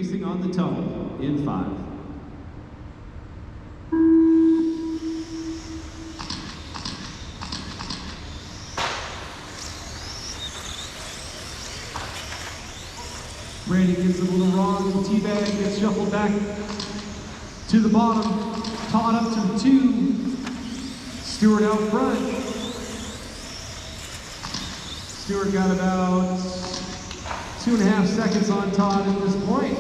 racing on the tunnel in 5. Randy gets a little wrong, T-bag gets shuffled back to the bottom, Todd up to the 2, Stewart out front. Stewart got about 2.5 seconds on Todd at this point.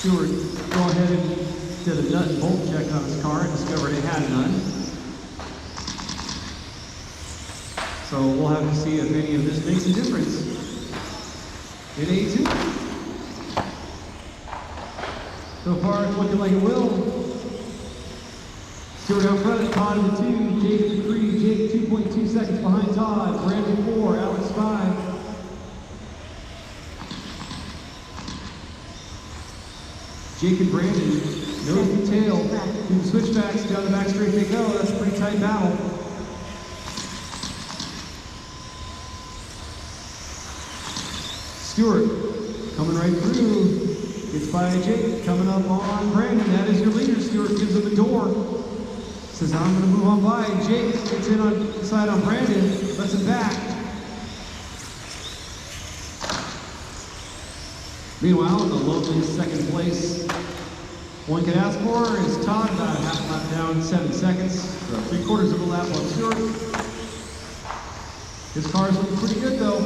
Stewart go ahead and did a nut and bolt check on his car and discovered it had none. So we'll have to see if any of this makes a difference. In A2. So far it's looking like it will. Stewart out front, Todd in the 2, Jake in the 3, Jake 2.2 seconds behind Todd, Brandon 4, Alex 5. Jake and Brandon, nose and tail, through the switchbacks, down the back straight they go. That's a pretty tight battle. Stewart coming right through, gets by Jake, coming up on Brandon. That is your leader. Stewart gives him the door. Says, I'm going to move on by. Jake gets in on inside on Brandon, lets him back. Meanwhile, in the loneliest second place one could ask for is Todd, about a half lap down, 7 seconds. So 3/4 of a lap on Stewart. His car's looking pretty good though.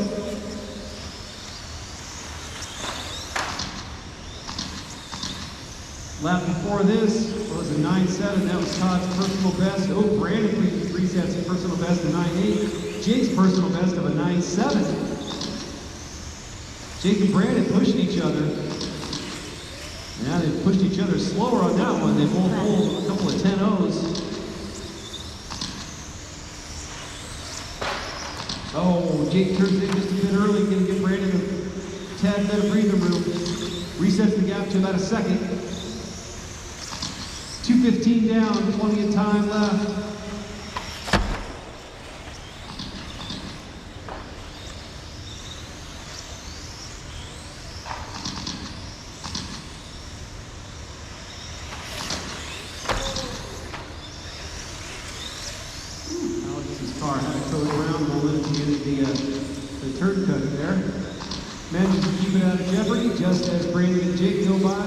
Lap before this was a 9.7. That was Todd's personal best. Oh, Brandon resets his personal best to 9.8. Jake's personal best of a 9.7. Jake and Brandon pushing each other. Now they've pushed each other slower on that one. They both pulled a couple of 10-0s. Oh, Jake turns in just a bit early, going to give Brandon a tad bit of breathing room. Resets the gap to about a second. 2:15 down, plenty of time left. Alex's car had to code around a little bit to get the turn cut there. Manages to keep it out of jeopardy just as Brandon and Jake go by.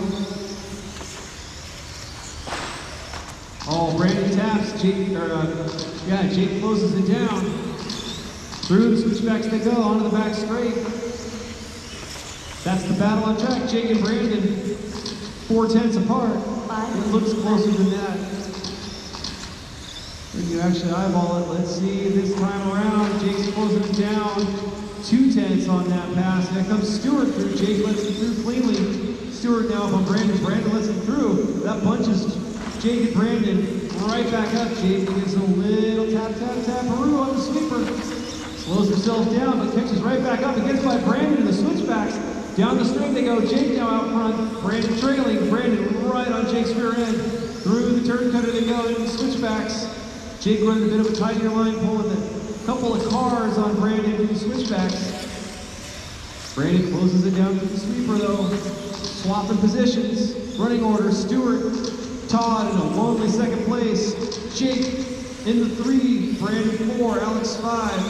Oh, Brandon taps, Jake closes it down. Through the switchbacks they go, onto the back straight. That's the battle on track, Jake and Brandon, 4/10 apart. It looks closer than that. When you actually eyeball it, let's see this time around. Jake's closing it down, 2/10 on that pass. Here comes Stewart through, Jake lets him through cleanly. Stewart now up on Brandon, Brandon lets him through. That bunches Jake and Brandon right back up. Jake gives a little tap-a-roo on the sweeper. Slows himself down, but catches right back up and gets by Brandon in the switchbacks. Down the straight they go. Jake now out front. Brandon trailing. Brandon right on Jake's rear end. Through the turn cutter they go into the switchbacks. Jake running a bit of a tighter line, pulling a couple of cars on Brandon in the switchbacks. Brandon closes it down to the sweeper though. Swapping positions. Running order. Stewart, Todd in a lonely second place. Jake in the 3, Brandon 4, Alex 5.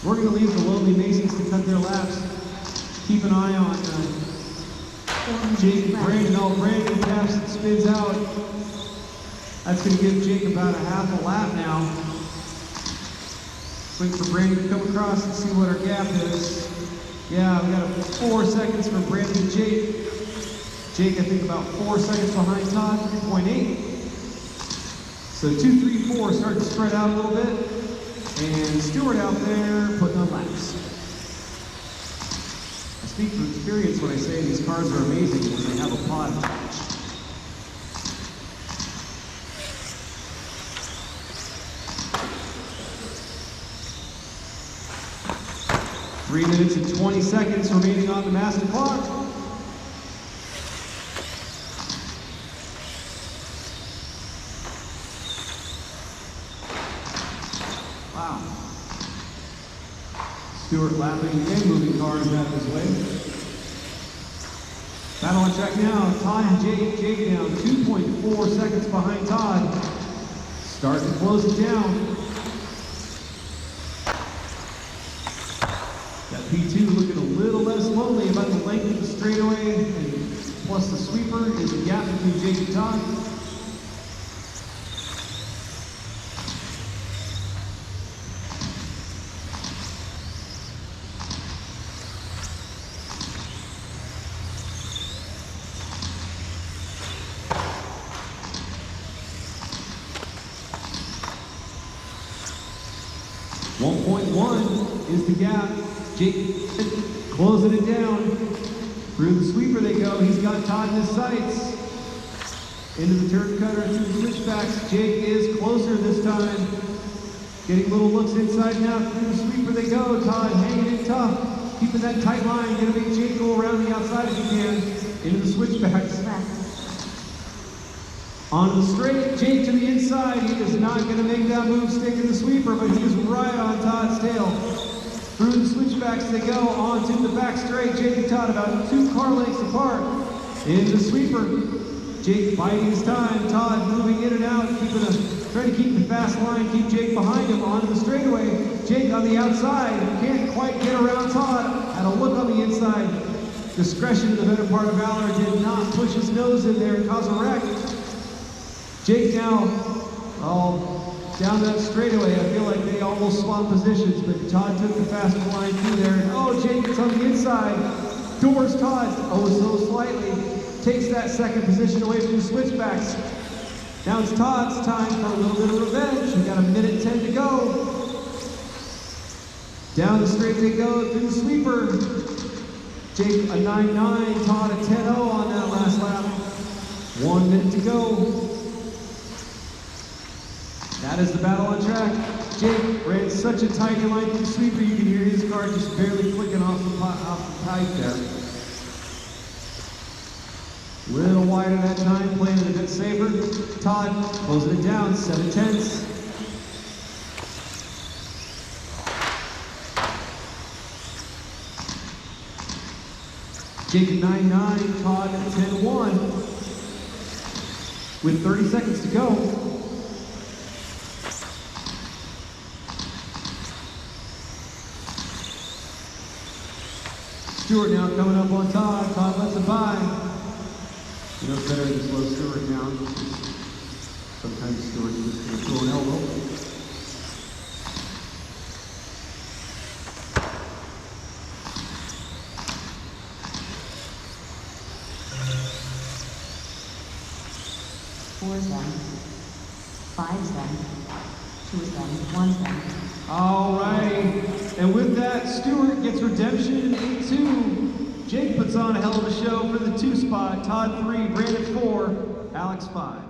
We're going to leave the lonely Masons to cut their laps. Keep an eye on Jake and Brandon. Oh, Brandon taps and spins out. That's going to give Jake about a half a lap now. Wait for Brandon to come across and see what our gap is. Yeah, we got 4 seconds from Brandon to Jake. Jake, I think, about 4 seconds behind Todd, 3.8. So 2, 3, 4 starting to spread out a little bit. And Stewart out there putting on laps. I speak from experience when I say these cars are amazing when they have a pod attached. Three minutes and 20 seconds remaining on the massive clock. Stewart lapping and moving cars out of his way. Battle on track now. Todd and Jake now 2.4 seconds behind Todd. Starting to close it down. That P2 looking a little less lonely about the length of the straightaway, and plus the sweeper is the gap between Jake and Todd. .1 is the gap. Jake closing it down. Through the sweeper they go. He's got Todd in his sights. Into the turn cutter, to the switchbacks. Jake is closer this time. Getting little looks inside now. Through the sweeper they go. Todd hanging in tough. Keeping that tight line. Gonna make Jake go around the outside if he can. Into the switchbacks. On the straight, Jake to the inside. He is not going to make that move stick in the sweeper, but he is right on Todd's tail. Through the switchbacks they go, on to the back straight. Jake and Todd about 2 car lengths apart. In the sweeper, Jake biding his time. Todd moving in and out, trying to keep the fast line, keep Jake behind him. Onto the straightaway, Jake on the outside. Can't quite get around Todd. Had a look on the inside. Discretion in the better part of Valor did not push his nose in there and cause a wreck. Jake now, down that straightaway. I feel like they almost swapped positions, but Todd took the faster line through there. And Jake gets on the inside. Doors Todd, so slightly. Takes that second position away from the switchbacks. Now it's Todd's time for a little bit of revenge. We got 1:10 to go. Down the straight they go through the sweeper. Jake a 9.9, Todd a 10.0 on that last lap. 1 minute to go. That is the battle on track. Jake ran such a tight line through the sweeper, you can hear his car just barely flicking off the pipe there. Little wider that time, playing it a bit safer. Todd closing it down, 7/10. Jake at 9.9, Todd at 10.1. With 30 seconds to go. Stewart now coming up on Todd. Todd lets it by. You know, it's better to slow Stewart down. Sometimes Stewart's just going to throw an elbow. Four's done. Five's done. Two's done. One's done. All righty. And with that, Stewart gets redemption in 8-2. Jake puts on a hell of a show for the 2 spot. Todd 3, Brandon 4, Alex 5.